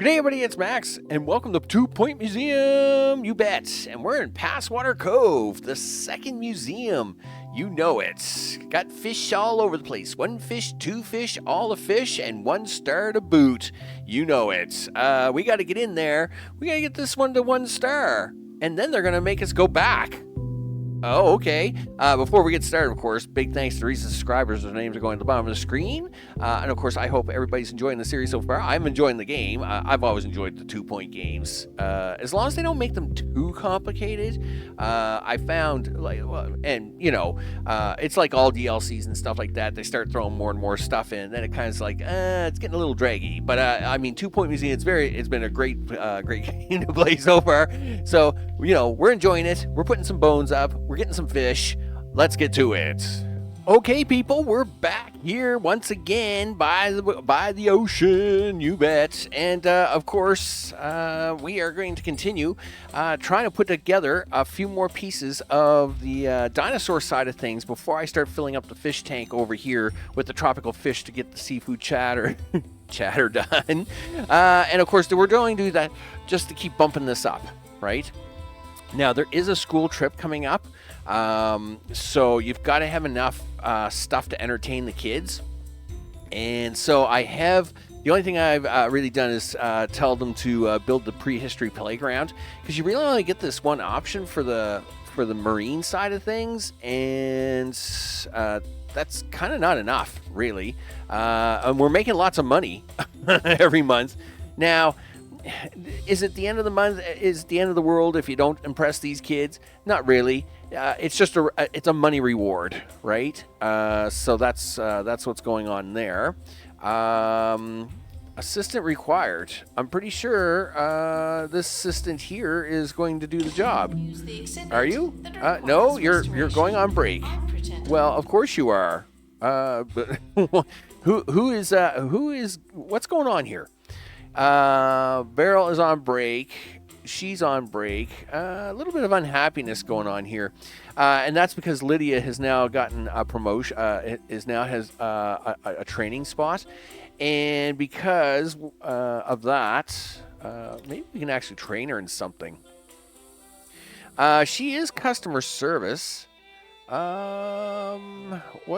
G'day everybody, it's Max, and welcome to 2 Point Museum, you bet. And we're in Passwater Cove, the second museum. You know it. Got fish all over the place. 1 fish, 2 fish, all the fish, and 1 star to boot. You know it. We got to get in there. We got to get this one to 1 star. And then they're going to make us go back. Oh, okay. Before we get started, of course, big thanks to recent subscribers. Their names are going to the bottom of the screen. And of course, I hope everybody's enjoying the series so far. I'm enjoying the game. I've always enjoyed the 2-point games. As long as they don't make them too complicated. I found, it's like all DLCs and stuff like that. They start throwing more and more stuff in. Then it kind of like, it's getting a little draggy. But 2-point Museum, it's been a great game to play so far. So, we're enjoying it. We're putting some bones up. We're getting some fish. Let's get to it. Okay, people, we're back here once again by the ocean, you bet. And of course, we are going to continue trying to put together a few more pieces of the dinosaur side of things before I start filling up the fish tank over here with the tropical fish to get the seafood chatter done. And of course, we're going to do that just to keep bumping this up, right? Now, there is a school trip coming up, so you've got to have enough stuff to entertain the kids. And so the only thing I've really done is tell them to build the Prehistory playground, because you really only get this one option for the marine side of things, and that's kind of not enough, really. And we're making lots of money every month. Now, is it the end of the month? Is it the end of the world if you don't impress these kids? Not really. It's just it's a money reward, right? So that's what's going on there. Assistant required. I'm pretty sure this assistant here is going to do the job. Are you? No, you're going on break. Well, of course you are. But who is? What's going on here? Beryl is on break. She's on break. A little bit of unhappiness going on here. And that's because Lydia has now gotten a promotion, has a training spot. And because of that, maybe we can actually train her in something. She is customer service. What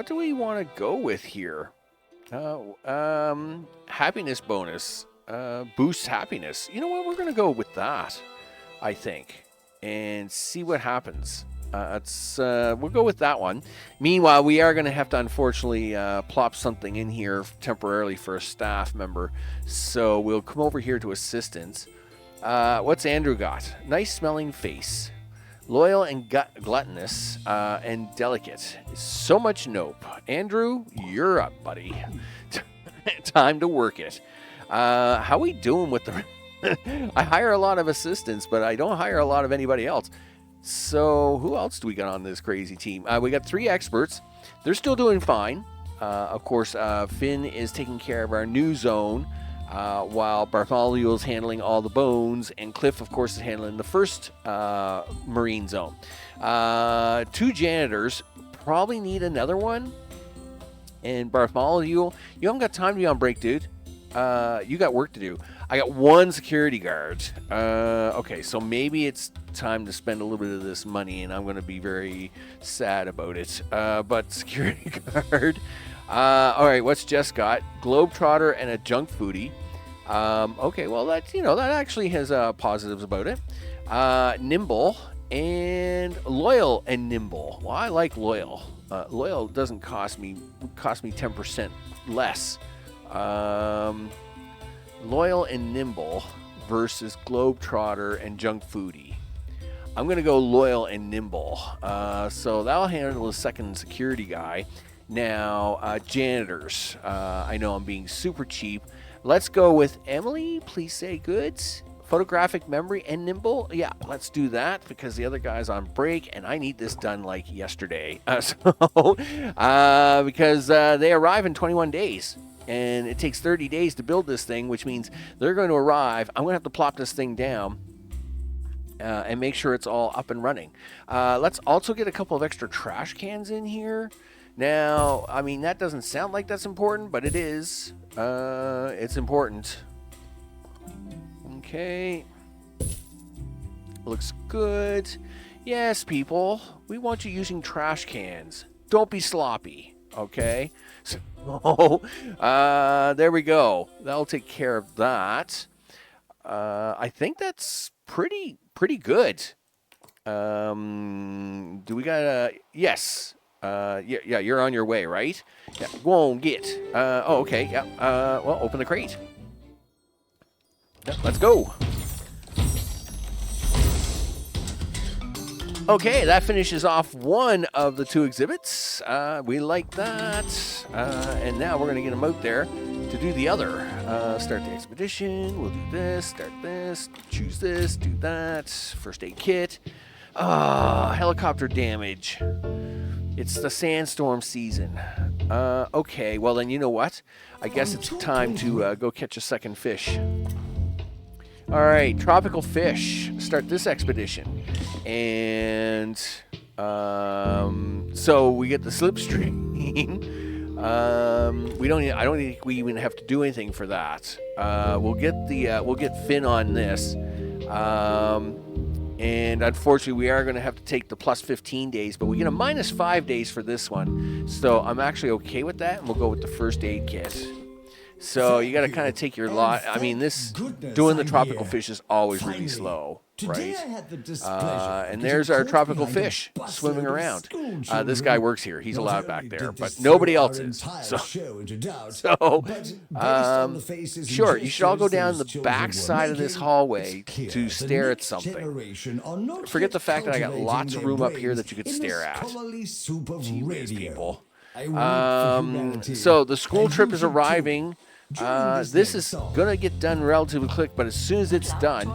do we want to go with here? Happiness bonus. Boosts happiness. You know what? We're going to go with that, I think, and see what happens. We'll go with that one. Meanwhile, we are going to have to, unfortunately, plop something in here temporarily for a staff member. So we'll come over here to assistants. What's Andrew got? Nice smelling face. Loyal and gluttonous and delicate. So much nope. Andrew, you're up, buddy. Time to work it. How we doing with the... I hire a lot of assistants, but I don't hire a lot of anybody else. So who else do we got on this crazy team? We got 3 experts. They're still doing fine. Of course, Finn is taking care of our new zone, while Bartholomew is handling all the bones, and Cliff, of course, is handling the first marine zone. 2 janitors. Probably need another one. And Bartholomew, you haven't got time to be on break, dude. You got work to do. I got 1 security guard. Okay, so maybe it's time to spend a little bit of this money, and I'm going to be very sad about it. But security guard. All right, what's Jess got? Globetrotter and a junk foodie. Okay, well, that actually has positives about it. Nimble and loyal and nimble. Well, I like loyal. Loyal doesn't cost me 10% less. Loyal and nimble versus globetrotter and junk foodie. I'm going to go loyal and nimble. So that'll handle the second security guy. Now, janitors. I know I'm being super cheap. Let's go with Emily. Please say goods. Photographic memory and nimble. Yeah, let's do that because the other guy's on break and I need this done like yesterday. Because they arrive in 21 days. And it takes 30 days to build this thing, which means they're going to arrive. I'm going to have to plop this thing down and make sure it's all up and running. Let's also get a couple of extra trash cans in here. Now, I mean, that doesn't sound like that's important, but it is. It's important. Okay. Looks good. Yes, people. We want you using trash cans. Don't be sloppy. Okay. So, there we go. That'll take care of that. I think that's pretty good. Do we got yes. Yeah, you're on your way, right? Yeah, go on, get. Oh, okay. Yeah. Well, open the crate. Yeah, let's go. Okay, that finishes off one of the 2 exhibits. We like that. And now we're going to get them out there to do the other. Start the expedition. We'll do this, start this, choose this, do that. First aid kit. Helicopter damage. It's the sandstorm season. Okay, well then you know what? I guess it's time to go catch a second fish. All right, tropical fish. Start this expedition. And so we get the slipstream. I don't think we even have to do anything for that. We'll get Finn on this. And unfortunately, we are going to have to take the plus 15 days, but we get a minus 5 days for this one. So I'm actually okay with that, and we'll go with the first aid kit. So you got to kind of take your lot. I mean, doing the tropical fish is always really slow, right? And there's our tropical fish swimming around. This guy works here. He's allowed back there, but nobody else is. Sure, you should all go down the back side of this hallway to stare at something. Forget the fact that I got lots of room up here that you could stare at. Gee whiz, people. So the school trip is arriving. This is going to get done relatively quick, but as soon as it's done...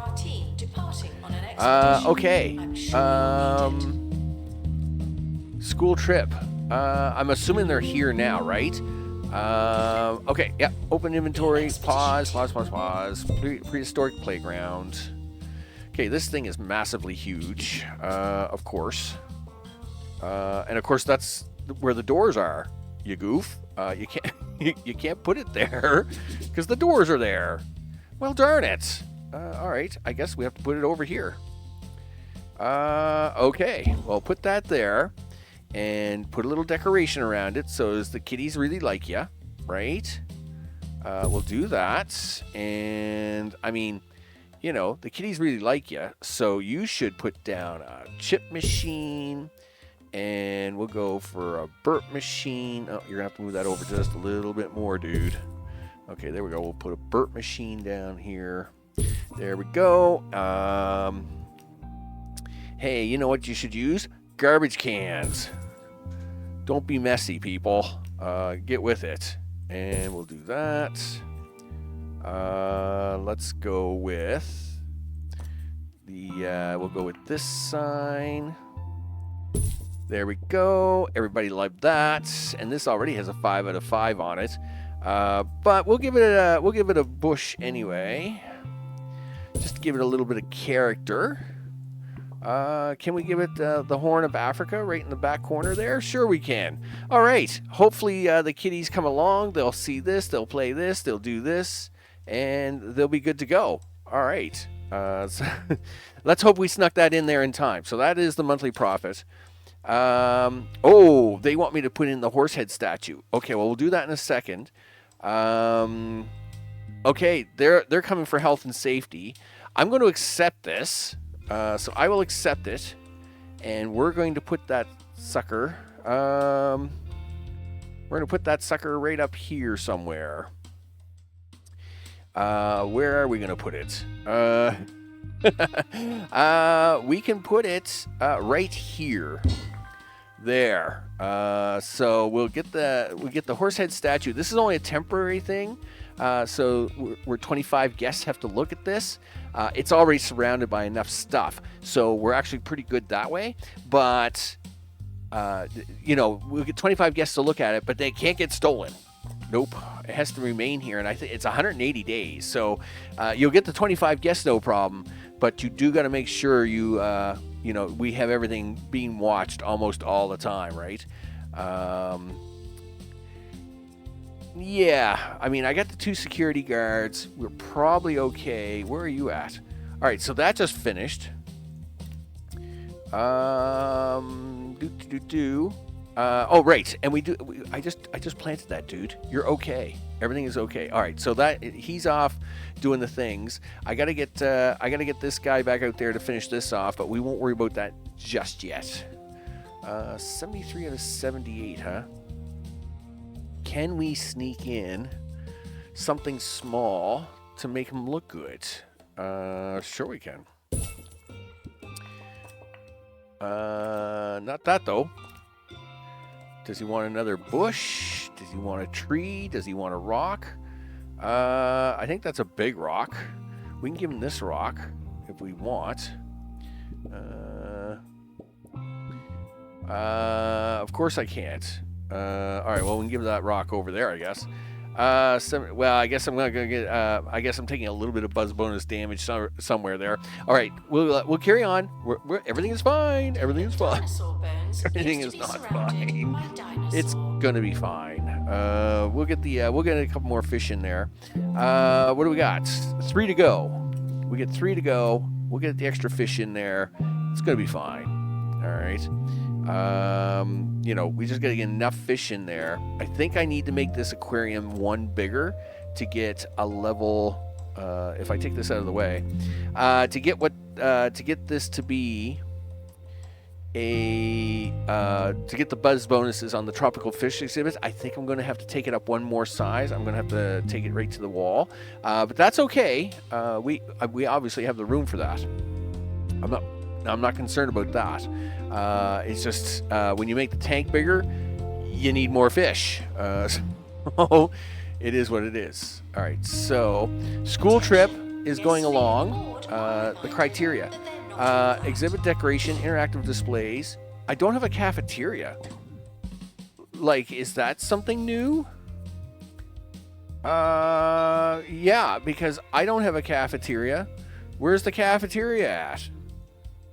okay. School trip. I'm assuming they're here now, right? Okay, yeah. Open inventory. Pause. Prehistoric playground. Okay, this thing is massively huge, of course. And of course, that's where the doors are. You goof. You can't put it there because the doors are there. Well, darn it. All right, I guess we have to put it over here. Okay, well, put that there and put a little decoration around it so as the kitties really like you, right? We'll do that. And, I mean, you know, the kitties really like you, so you should put down a chip machine. And we'll go for a burp machine. Oh, you're going to have to move that over just a little bit more, dude. Okay, there we go. We'll put a burp machine down here. There we go. Hey, you know what you should use? Garbage cans. Don't be messy, people. Get with it. And we'll do that. Let's go with we'll go with this sign. There we go. Everybody loved that, and this already has a 5 out of 5 on it. But we'll give it a bush anyway, just to give it a little bit of character. Can we give it the Horn of Africa right in the back corner there? Sure we can. All right. Hopefully the kitties come along. They'll see this. They'll play this. They'll do this, and they'll be good to go. All right. So let's hope we snuck that in there in time. So that is the monthly profit. Oh, they want me to put in the horse head statue. Okay, well, we'll do that in a second. Okay, they're coming for health and safety. I'm going to accept this. So I will accept it, and we're going to put that sucker. We're going to put that sucker right up here somewhere. Where are we going to put it? We can put it right here. There. So we'll get the horse head statue. This is only a temporary thing. So we're 25 guests have to look at this. It's already surrounded by enough stuff, so we're actually pretty good that way. But you know, we'll get 25 guests to look at it, but they can't get stolen. Nope, it has to remain here, and I think it's 180 days. So you'll get the 25 guests, no problem. But you do got to make sure you know, we have everything being watched almost all the time, right? Yeah, I mean, I got the 2 security guards. We're probably okay. Where are you at? All right, so that just finished. Oh, right, and I just planted that, dude. You're okay. Everything is okay. All right, so he's off doing the things. I gotta get this guy back out there to finish this off, but we won't worry about that just yet. 73 out of 78, huh? Can we sneak in something small to make him look good? Sure we can. Not that, though. Does he want another bush? Does he want a tree? Does he want a rock? I think that's a big rock. We can give him this rock if we want. Of course I can't. All right, well, we can give that rock over there, I guess. Well, I guess I'm gonna get. I guess I'm taking a little bit of buzz bonus damage somewhere there. All right, we'll carry on. Everything is fine. Everything is fine. Everything is not fine. It's gonna be fine. We'll get a couple more fish in there. What do we got? 3 to go. We get 3 to go. We'll get the extra fish in there. It's gonna be fine. All right. We just gotta get enough fish in there. I think I need to make this aquarium 1 bigger to get a level. If I take this out of the way, to get this to be to get the buzz bonuses on the tropical fish exhibit, I think I'm going to have to take it up 1 more size. I'm going to have to take it right to the wall, but that's okay. We obviously have the room for that. I'm not concerned about that. It's just when you make the tank bigger, you need more fish. So it is what it is. All right, so school trip is going along. The criteria. Exhibit decoration, interactive displays. I don't have a cafeteria. Like, is that something new? Yeah, because I don't have a cafeteria. Where's the cafeteria at?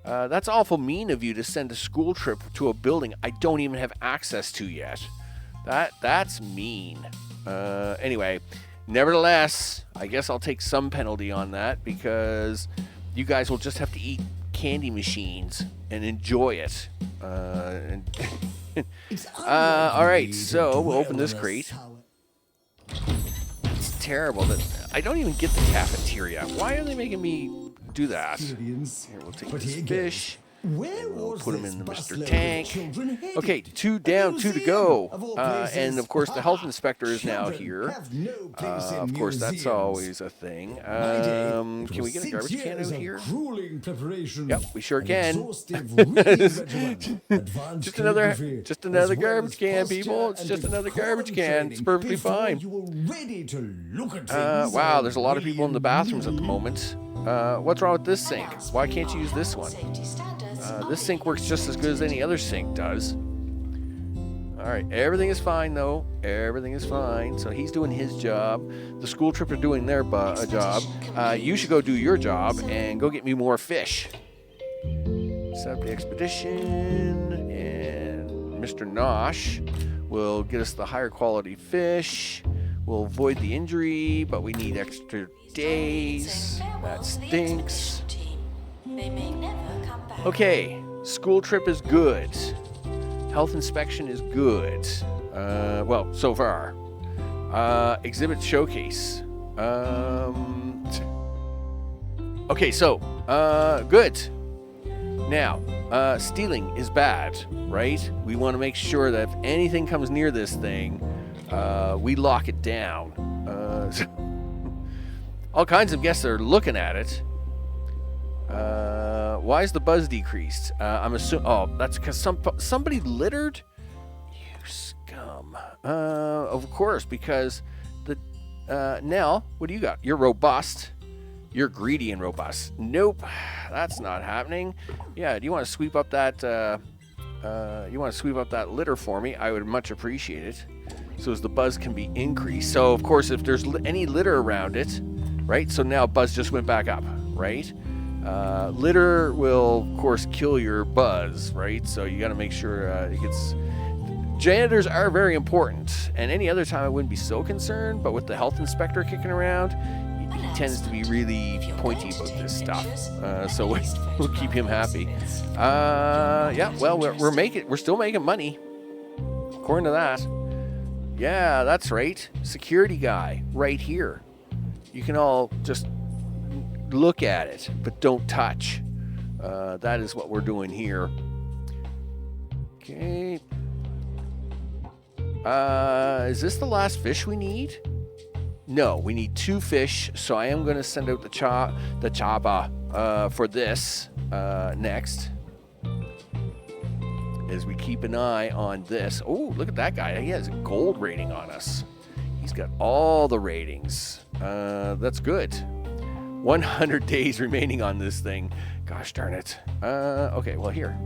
That's awful mean of you to send a school trip to a building I don't even have access to yet. That's mean. Anyway, nevertheless, I guess I'll take some penalty on that because you guys will just have to eat candy machines and enjoy it. All right, so we'll open this crate. It's terrible that I don't even get the cafeteria. Why are they making me do that? Here, we'll take this fish. We'll put him in the Mr. Tank. Okay, 2 down, 2 to go. And of course, the health inspector is now here. Of course, that's always a thing. Can we get a garbage can out here? Yep, we sure can. just another garbage can, people. It's just another garbage can. It's perfectly fine. Wow, there's a lot of people in the bathrooms at the moment. What's wrong with this sink? Why can't you use this one? This sink works just as good as any other sink does. All right, everything is fine, though. Everything is fine. So he's doing his job. The school trip are doing their job. You should go do your job and go get me more fish. Set up the expedition, and Mr. Nosh will get us the higher quality fish. We'll avoid the injury, but we need extra days. That stinks. Okay, school trip is good. Health inspection is good. Well, so far. Exhibit showcase. Okay, so, good. Now, stealing is bad, right? We want to make sure that if anything comes near this thing, we lock it down. All kinds of guests are looking at it. Why is the buzz decreased? I'm assuming. Oh, that's because somebody littered. You scum. Of course, because the Nell. What do you got? You're robust. You're greedy and robust. Nope, that's not happening. Yeah. Do you want to sweep up that? You want to sweep up that litter for me? I would much appreciate it. So as the buzz can be increased. So of course, if there's any litter around it, right? So now buzz just went back up, right? Litter will, of course, kill your buzz, right? So you got to make sure it gets. janitors are very important, and any other time I wouldn't be so concerned, but with the health inspector kicking around, he tends to be really pointy about this stuff. So we'll keep him happy. Yeah, well, we're still making money, according to that. Yeah, that's right. Security guy, right here. You can all just look at it, but don't touch. That is what we're doing here. Okay. Is this the last fish we need? No, we need 2 fish, so I am going to send out the chaba for this next. As we keep an eye on this. Oh, look at that guy. He has a gold rating on us. He's got all the ratings. That's good. 100 days remaining on this thing. Gosh darn it. Okay, well here.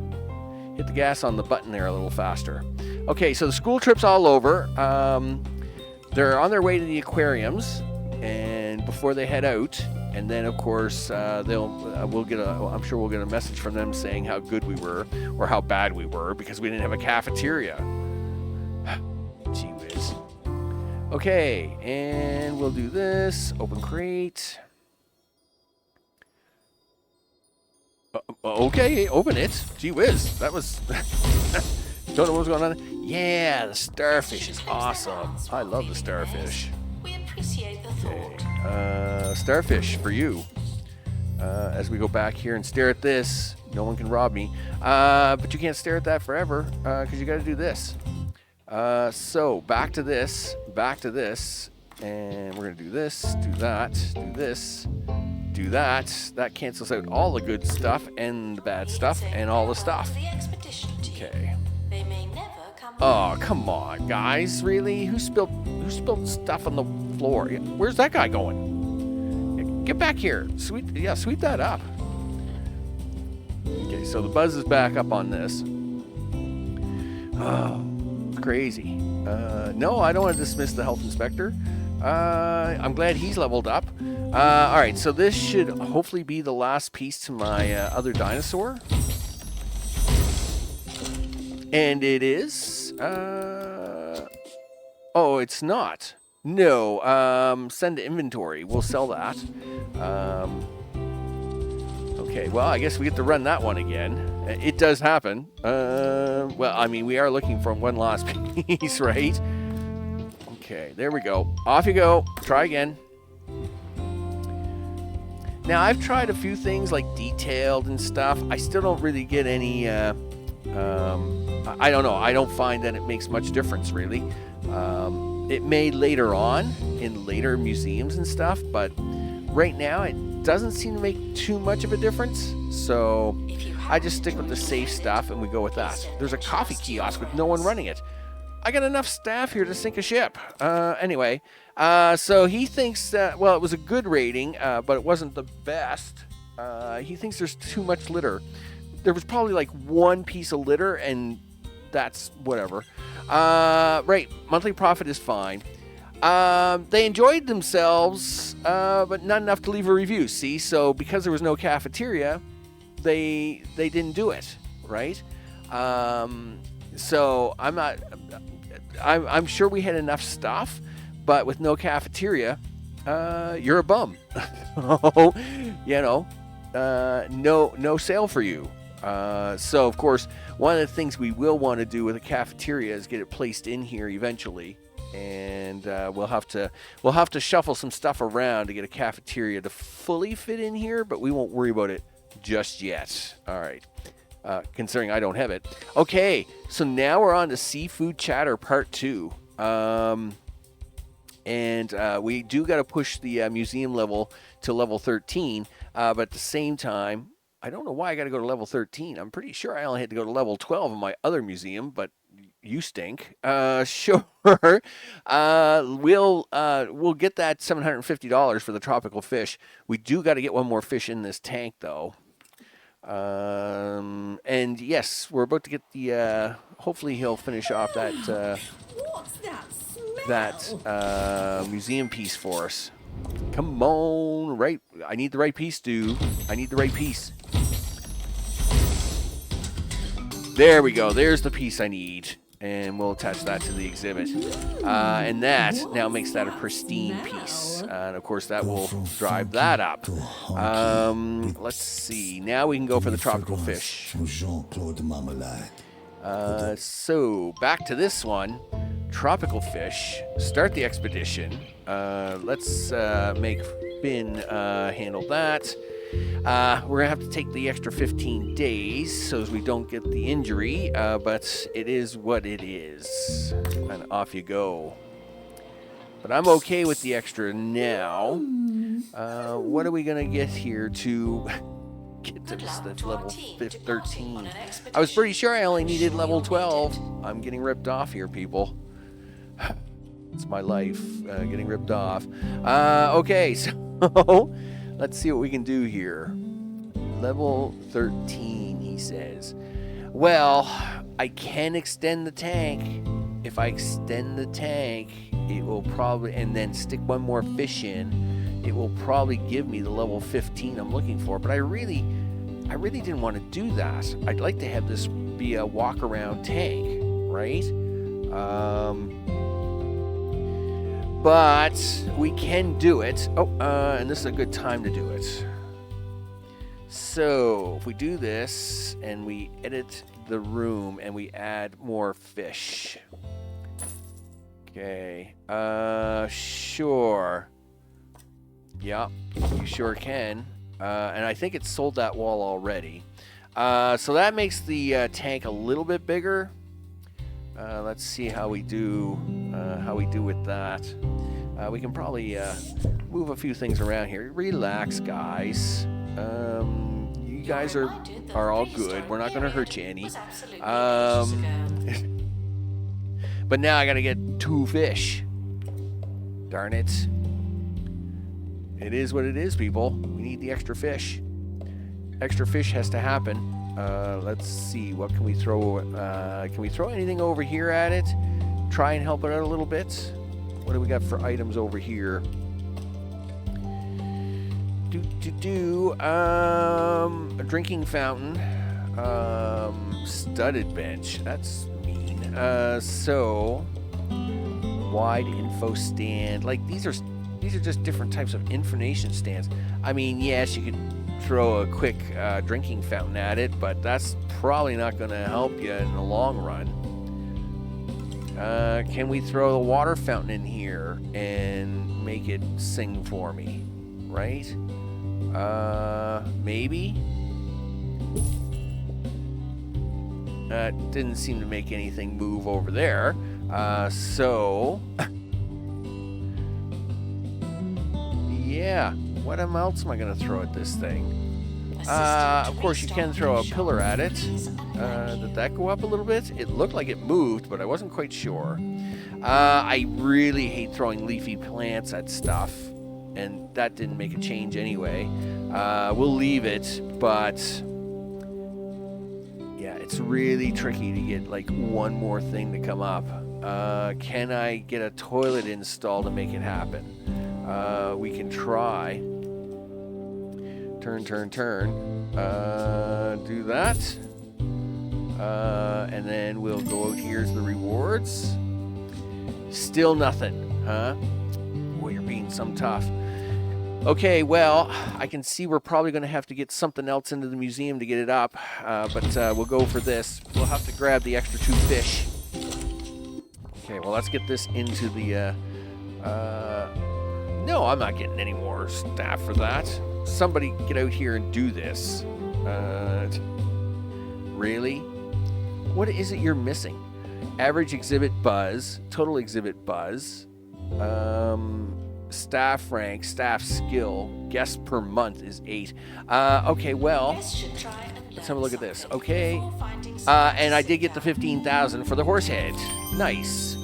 Hit the gas on the button there a little faster. Okay, so the school trip's all over. They're on their way to the aquariums, and before they head out, and then of course I'm sure we'll get a message from them saying how good we were or how bad we were because we didn't have a cafeteria. Gee whiz. Okay, and we'll do this. Open crate. Okay, open it. Gee whiz, that was... Don't know what's going on. Yeah, the starfish is awesome. I love the starfish. We appreciate the thought. Starfish for you. As we go back here and stare at this, no one can rob me. But you can't stare at that forever because you got to do this. So back to this, and we're gonna do this, do that, do this. Do that. That cancels out all the good stuff and the bad stuff and all the stuff. Okay. Oh, come on, guys. Really? Who spilled stuff on the floor? Where's that guy going? Get back here. Sweep that up. Okay, so the buzz is back up on this. Oh, crazy. No, I don't want to dismiss the health inspector. I'm glad he's leveled up. All right, so this should hopefully be the last piece to my other dinosaur. And it is. Oh, it's not. No. Send to inventory. We'll sell that. Okay, well, I guess we get to run that one again. It does happen. Well, I mean, we are looking for one last piece, right? Okay, there we go. Off you go. Try again. Now, I've tried a few things like detailed and stuff. I still don't really get any, I don't know. I don't find that it makes much difference, really. It may later on in later museums and stuff, but right now it doesn't seem to make too much of a difference. So I just stick with the safe stuff and we go with that. There's a coffee kiosk with no one running it. I got enough staff here to sink a ship. Anyway, so he thinks that, well, it was a good rating, but it wasn't the best. He thinks there's too much litter. There was probably like one piece of litter, and that's whatever. Right, monthly profit is fine. They enjoyed themselves, but not enough to leave a review. See, so because there was no cafeteria, they didn't do it, right? So I'm sure we had enough stuff, but with no cafeteria, you're a bum. You know, no sale for you. So of course, one of the things we will want to do with a cafeteria is get it placed in here eventually, and we'll have to shuffle some stuff around to get a cafeteria to fully fit in here, but we won't worry about it just yet. All right. Considering I don't have it. Okay, so now we're on to Seafood Chatter Part 2. And we do got to push the museum level to level 13, but at the same time, I don't know why I got to go to level 13. I'm pretty sure I only had to go to level 12 in my other museum, but you stink. Sure. We'll get that $750 for the tropical fish. We do got to get one more fish in this tank, though. And yes, we're about to get the, hopefully he'll finish off that, What's that smell? museum piece for us. Come on, right. I need the right piece, dude. I need the right piece. There we go. There's the piece I need. and we'll attach that to the exhibit. And that now makes that a pristine piece. And of course, that will drive that up. Let's see. Now we can go for the tropical fish. So back to this one. Tropical fish. Start the expedition. Let's make Finn handle that. We're going to have to take the extra 15 days so as we don't get the injury, but it is what it is. And off you go. But I'm okay with the extra now. What are we going to get here to get to this level 13? I was pretty sure I only needed level 12. I'm getting ripped off here, people. It's my life, getting ripped off. Okay, so let's see what we can do here. Level 13, he says. Well, I can extend the tank. If I extend the tank, it will probably, and then stick one more fish in, it will probably give me the level 15 I'm looking for. But I really didn't want to do that. I'd like to have this be a walk-around tank, right? But we can do it. And this is a good time to do it. So if we do this and we edit the room and we add more fish. Okay. Sure. Yeah, you sure can. And I think it sold that wall already. So that makes the tank a little bit bigger. Let's see how we do with that. We can probably move a few things around here. Relax, guys. You guys are all good. We're not going to hurt you any. But now I got to get 2 fish. Darn it. It is what it is, people. We need the extra fish. Extra fish has to happen. Let's see. What can we throw? Can we throw anything over here at it? Try and help it out a little bit. What do we got for items over here? A drinking fountain. Studded bench. That's mean. So wide info stand. Like these are just different types of information stands. I mean, yes, you could throw a quick drinking fountain at it, but that's probably not going to help you in the long run. Can we throw the water fountain in here and make it sing for me? Right? Maybe? That didn't seem to make anything move over there. So... yeah. What else am I going to throw at this thing? Of course, you can throw a pillar at it. Did that go up a little bit? It looked like it moved, but I wasn't quite sure. I really hate throwing leafy plants at stuff, and that didn't make a change anyway. We'll leave it, but yeah, it's really tricky to get like one more thing to come up. Can I get a toilet installed to make it happen? We can try. Turn. Do that. And then we'll go out here to the rewards. Still nothing, huh? Boy, you're being some tough. Okay, well, I can see we're probably going to have to get something else into the museum to get it up. But we'll go for this. We'll have to grab the extra 2 fish. Okay, well, let's get this into the... No, I'm not getting any more staff for that. Somebody get out here and do this. Really? What is it you're missing? Average exhibit buzz, total exhibit buzz, staff rank, staff skill, guests per month is 8. Okay, well, let's have a look at this. Okay, and I did get the 15,000 for the horse head. Nice.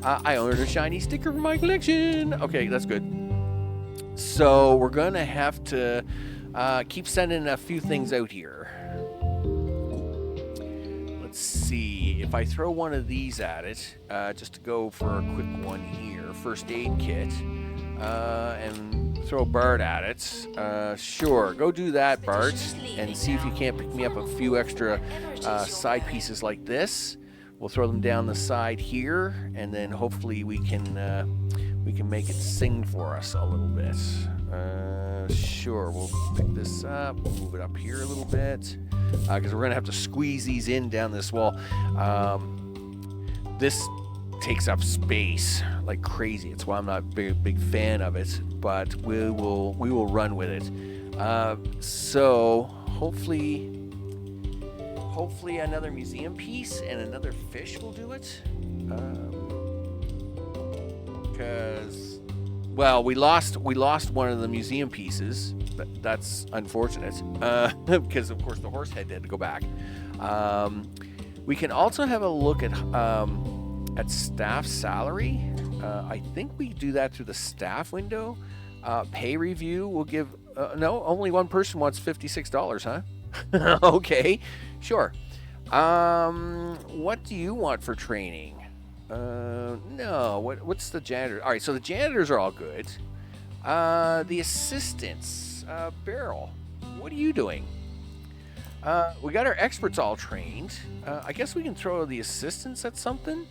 I earned a shiny sticker for my collection. Okay, that's good. So we're going to have to keep sending a few things out here. Let's see. If I throw one of these at it, just to go for a quick one here, first aid kit, and throw Bart at it. Sure, go do that, Bart, and see if you can't pick me up a few extra side pieces like this We'll throw them down the side here, and then hopefully we can make it sing for us a little bit. Sure, we'll pick this up, we'll move it up here a little bit, because we're going to have to squeeze these in down this wall. This takes up space like crazy. It's why I'm not a big fan of it, but we will run with it. So hopefully another museum piece and another fish will do it. Because, well, we lost one of the museum pieces. That's unfortunate. Because of course the horse head had to go back. We can also have a look at staff salary. I think we do that through the staff window. Pay review will give. No, only one person wants $56, huh? Okay, sure. What do you want for training? No. What's the janitor? All right, so the janitors are all good. The assistants, Beryl, what are you doing? We got our experts all trained. I guess we can throw the assistants at something.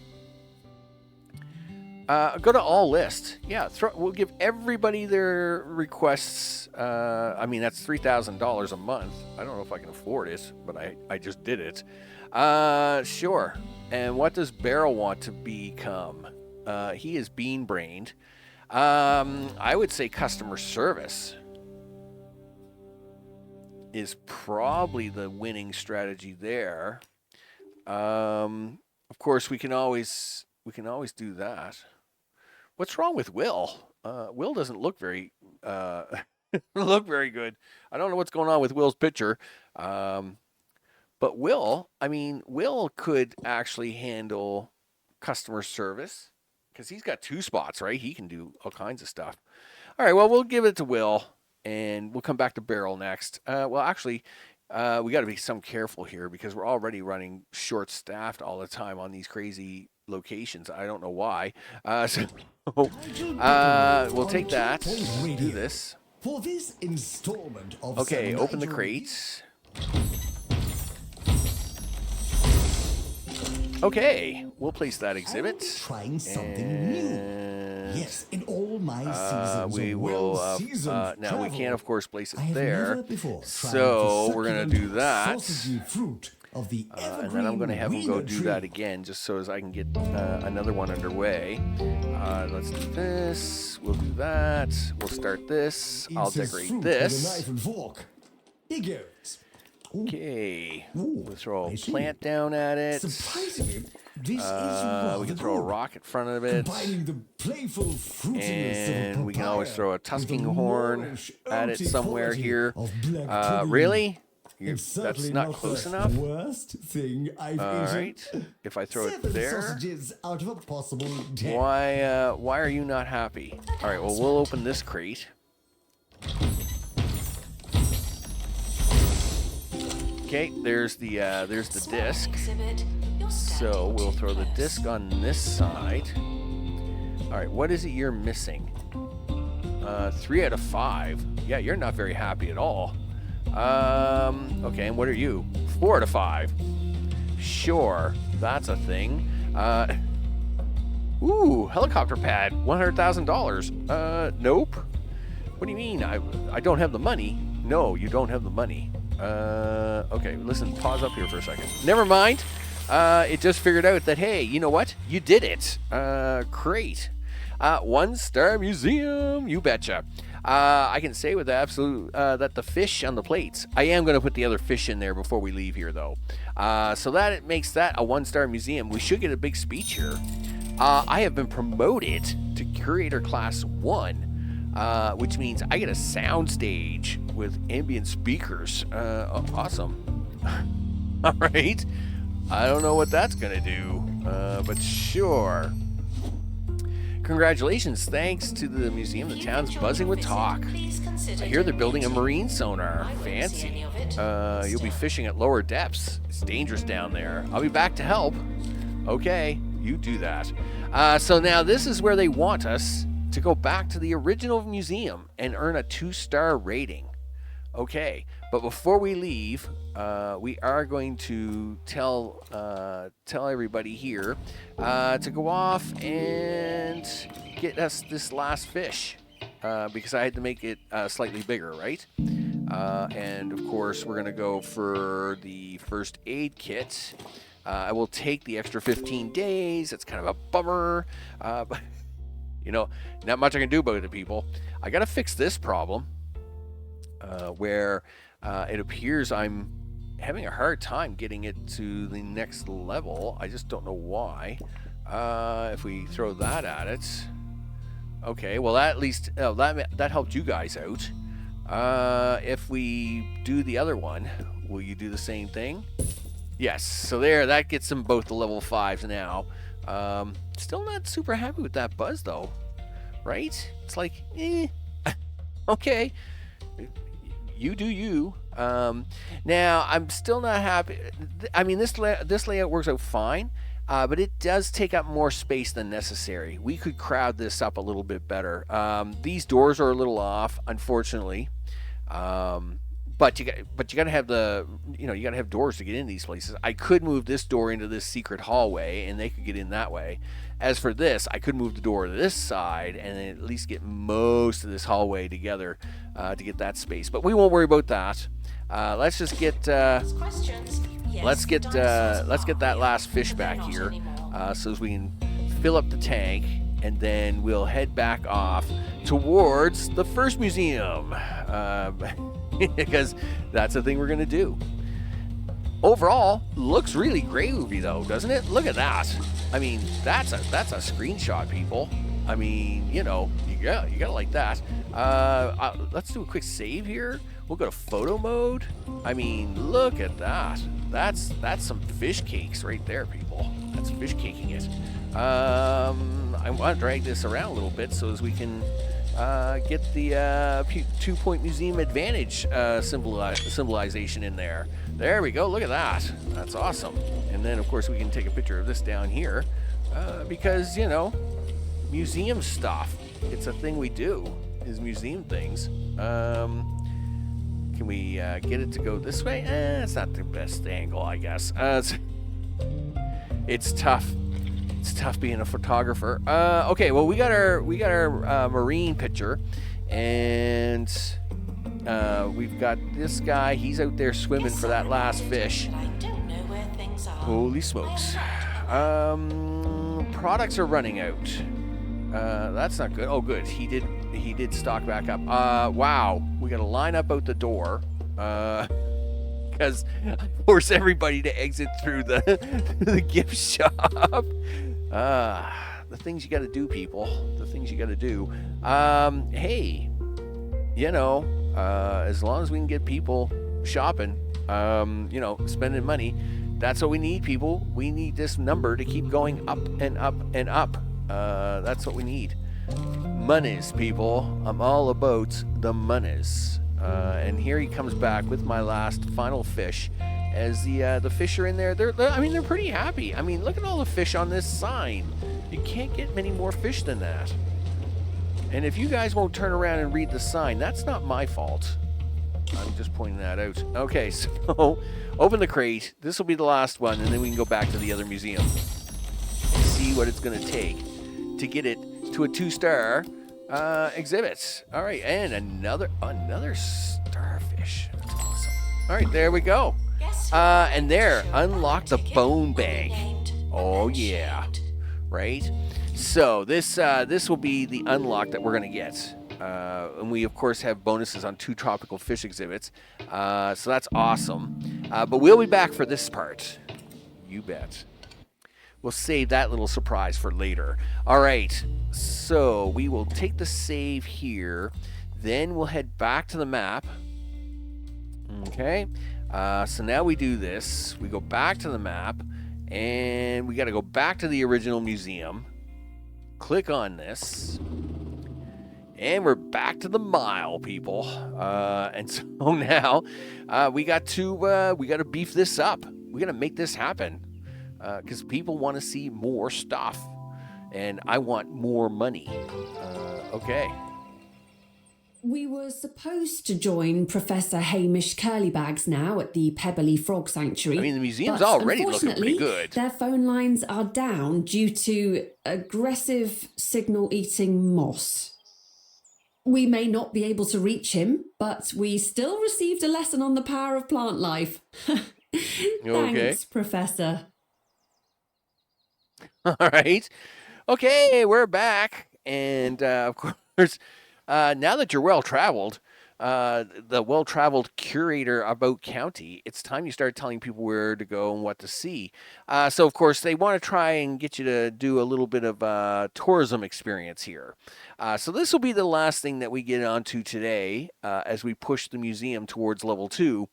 Go to all list. Yeah, we'll give everybody their requests. I mean, that's $3,000 a month. I don't know if I can afford it, but I just did it. Sure. And what does Beryl want to become? He is bean-brained. I would say customer service is probably the winning strategy there. Of course, we can always do that. What's wrong with Will? Will doesn't look very good. I don't know what's going on with Will's picture. But Will could actually handle customer service because he's got 2 spots, right? He can do all kinds of stuff. All right, well, we'll give it to Will, and we'll come back to Beryl next. Well, actually, we got to be some careful here because we're already running short-staffed all the time on these crazy locations. I don't know why. So we'll take that. Do this. For this installment of okay, open the crates. Okay, we'll place that exhibit. Trying something new. Yes, in all my seasons. We will. Now we can't, of course, place it there. So we're gonna do that. And then I'm gonna have him go do that again, just so as I can get another one underway. Let's do this. We'll do that. We'll start this. I'll decorate this. He goes. Okay, we'll throw a plant down at it. Surprisingly, this we can throw a rock in front of it. The playful and we can always throw a tusking horn at it somewhere here. Really? That's not close enough? Worst thing I've Alright, if I throw it there, sausages out of a possible why are you not happy? Alright, well, we'll open this crate. Okay, there's the disc. So we'll throw the disc on this side. All right, what is it you're missing? 3 out of 5. Yeah, you're not very happy at all. Okay, and what are you? 4 out of 5. Sure, that's a thing. Ooh, helicopter pad, $100,000. Nope. What do you mean? I don't have the money. No, you don't have the money. Okay, listen, pause up here for a second. Never mind. It just figured out that, hey, you know what? You did it. Great. 1-star museum, you betcha. I can say with absolute that the fish on the plates, I am going to put the other fish in there before we leave here, though. So that it makes that a 1-star museum. We should get a big speech here. I have been promoted to Curator Class 1. Which means I get a sound stage with ambient speakers. Awesome. All right. I don't know what that's going to do, but sure. Congratulations. Thanks to the museum, the town's buzzing with talk. I hear they're building a marine sonar. Fancy. You'll be fishing at lower depths. It's dangerous down there. I'll be back to help. Okay, you do that. So now this is where they want us to go back to the original museum and earn a 2-star rating. Okay, but before we leave, we are going to tell everybody here to go off and get us this last fish because I had to make it slightly bigger, right? And of course, we're gonna go for the first aid kit. I will take the extra 15 days. It's kind of a bummer, but you know, not much I can do about it, people. I gotta fix this problem. Where it appears I'm having a hard time getting it to the next level. I just don't know why. If we throw that at it. Okay, well that at least that helped you guys out. If we do the other one, will you do the same thing? Yes, so there, that gets them both to level 5s now. Still not super happy with that buzz though, right? It's like, okay. You do you. Now, I'm still not happy. I mean, this layout works out fine, but it does take up more space than necessary. We could crowd this up a little bit better. These doors are a little off, unfortunately. But you got to have you got to have doors to get in these places. I could move this door into this secret hallway, and they could get in that way. As for this, I could move the door to this side and at least get most of this hallway together to get that space. But we won't worry about that. Let's just get let's get that last fish back here, so as we can fill up the tank, and then we'll head back off towards the first museum because that's the thing we're gonna do. Overall, looks really groovy though, doesn't it? Look at that. I mean, that's a screenshot, people. I mean, you gotta like that. Let's do a quick save here. We'll go to photo mode. I mean, look at that. That's some fish cakes right there, people. That's fish caking it. I want to drag this around a little bit so as we can get the 2-point museum advantage symbolization in there. There we go. Look at that. That's awesome. And then, of course, we can take a picture of this down here because, museum stuff. It's a thing we do, is museum things. Can we get it to go this way? It's not the best angle, I guess. It's tough. It's tough being a photographer. Okay, well, we got our marine picture, and we've got this guy. He's out there swimming for that last fish. Holy smokes! Products are running out. That's not good. Oh, good. He did stock back up. Wow. We got to line up out the door. Because I force everybody to exit through the gift shop. The things you got to do, people. The things you got to do. Hey, as long as we can get people shopping, spending money, that's what we need, people. We need this number to keep going up and up and up. That's what we need. Monies, people. I'm all about the monies. And here he comes back with my last final fish. As the fish are in there, they're pretty happy. I mean, look at all the fish on this sign. You can't get many more fish than that. And if you guys won't turn around and read the sign, that's not my fault. I'm just pointing that out. Okay, so open the crate. This will be the last one, and then we can go back to the other museum and see what it's going to take to get it to a 2-star exhibit. All right, and another starfish. That's awesome. All right, there we go. And there, unlock the bone bank. Oh yeah, right. So this will be the unlock that we're gonna get. And we of course have bonuses on 2 tropical fish exhibits. So that's awesome. But we'll be back for this part. You bet. We'll save that little surprise for later. All right, so we will take the save here. Then we'll head back to the map. Okay, so now we do this. We go back to the map, and we got to go back to the original museum. Click on this, and we're back to the mile, people. And so now we got to beef this up. We got to make this happen. Because people want to see more stuff, and I want more money. Okay. We were supposed to join Professor Hamish Curlybags now at the Pebberley Frog Sanctuary. I mean, the museum's but already looking pretty unfortunately, good. their phone lines are down due to aggressive signal-eating moss. We may not be able to reach him, but we still received a lesson on the power of plant life. Thanks, Professor. All right. Okay, we're back. And, of course, now that you're well-traveled, the well-traveled curator about county, it's time you start telling people where to go and what to see. So, of course, they want to try and get you to do a little bit of tourism experience here. So this will be the last thing that we get onto today as we push the museum towards level 2.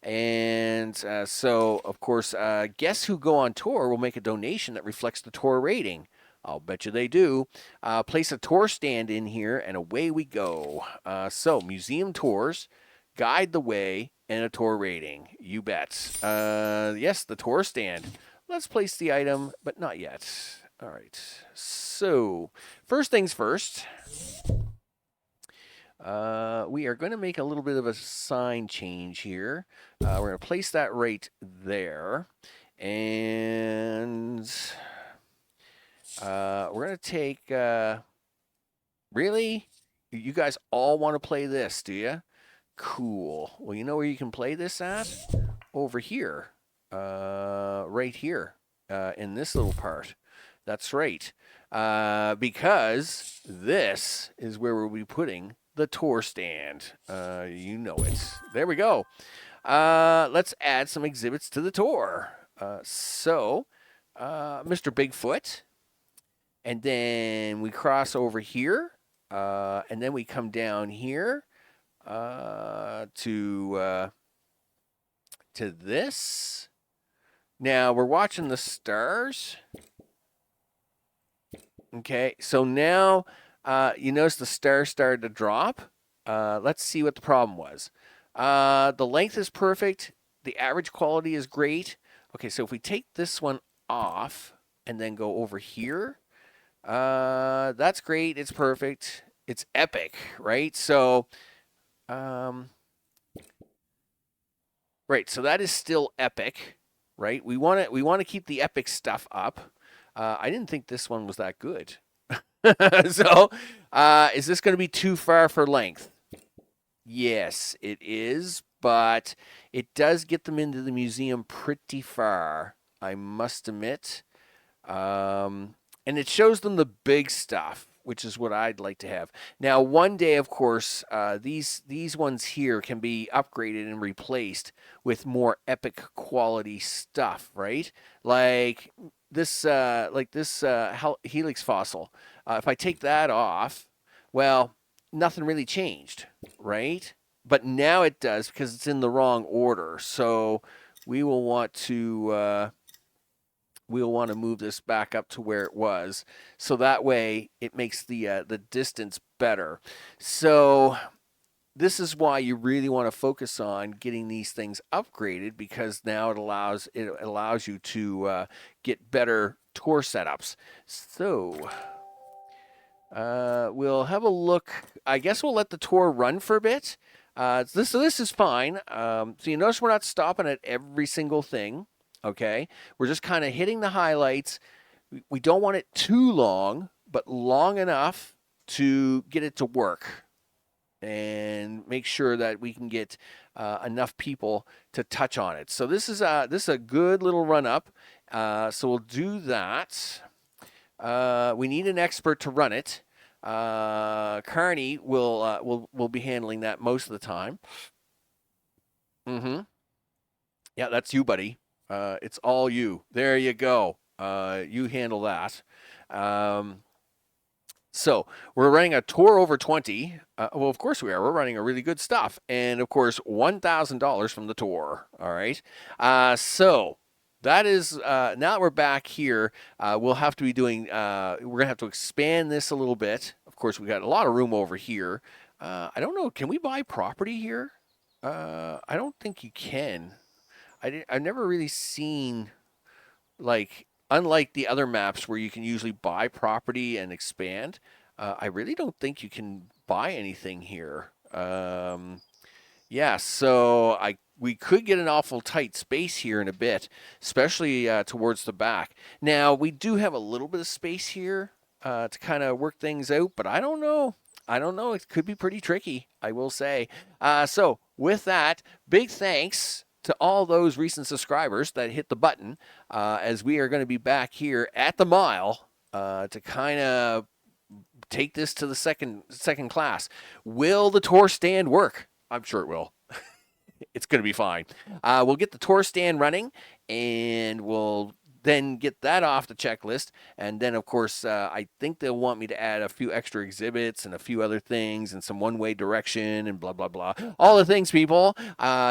And so, of course, guests who go on tour will make a donation that reflects the tour rating. I'll bet you they do. Place a tour stand in here, and away we go. So, museum tours, guide the way, and a tour rating. You bet. Yes, the tour stand. Let's place the item, but not yet. All right. So, first things first. We are going to make a little bit of a sign change here. We're going to place that right there. And... we're going to take, really? You guys all want to play this, do you? Cool. Well, you know where you can play this at? Over here. Right here. In this little part. That's right. Because this is where we'll be putting the tour stand. You know it. There we go. Let's add some exhibits to the tour. So, Mr. Bigfoot. And then we cross over here, and then we come down here to this. Now we're watching the stars. Okay, so now you notice the stars started to drop. Let's see what the problem was. The length is perfect. The average quality is great. Okay, so if we take this one off and then go over here. That's great. It's perfect. It's epic, right? So, right. So that is still epic, right? We want to keep the epic stuff up. I didn't think this one was that good. So, is this going to be too far for length? Yes, it is, but it does get them into the museum pretty far, I must admit. And it shows them the big stuff, which is what I'd like to have. Now, one day, of course, these ones here can be upgraded and replaced with more epic quality stuff, right? Like this helix fossil. If I take that off, well, nothing really changed, right? But now it does because it's in the wrong order. So we will want to... we'll want to move this back up to where it was. So that way it makes the distance better. So this is why you really want to focus on getting these things upgraded, because now it allows you to get better tour setups. So we'll have a look. I guess we'll let the tour run for a bit. So this is fine. So you notice we're not stopping at every single thing. Okay, we're just kind of hitting the highlights. We don't want it too long, but long enough to get it to work and make sure that we can get enough people to touch on it. So this is a good little run up. So we'll do that. We need an expert to run it. Carney will be handling that most of the time. Mm-hmm. Yeah, that's you, buddy. It's all you. There you go. You handle that. So we're running a tour over 20. Well, of course we are. We're running a really good stuff. And, of course, $1,000 from the tour. All right. So that is, now that we're back here, we'll have to be doing, we're going to have to expand this a little bit. Of course, we got a lot of room over here. I don't know. Can we buy property here? I don't think you can. I've never really seen, like, unlike the other maps where you can usually buy property and expand, I really don't think you can buy anything here. Yeah, so we could get an awful tight space here in a bit, especially towards the back. Now, we do have a little bit of space here to kind of work things out, but I don't know. I don't know. It could be pretty tricky, I will say. So, with that, big thanks to all those recent subscribers that hit the button, as we are going to be back here at the mile to kind of take this to the second class. Will the tour stand work? I'm sure it will. It's going to be fine. We'll get the tour stand running, and we'll then get that off the checklist. And then, of course, I think they'll want me to add a few extra exhibits and a few other things and some one-way direction and blah, blah, blah. All the things, people.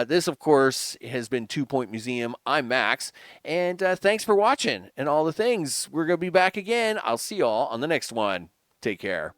This, of course, has been 2 Point Museum. I'm Max, and thanks for watching and all the things. We're going to be back again. I'll see you all on the next one. Take care.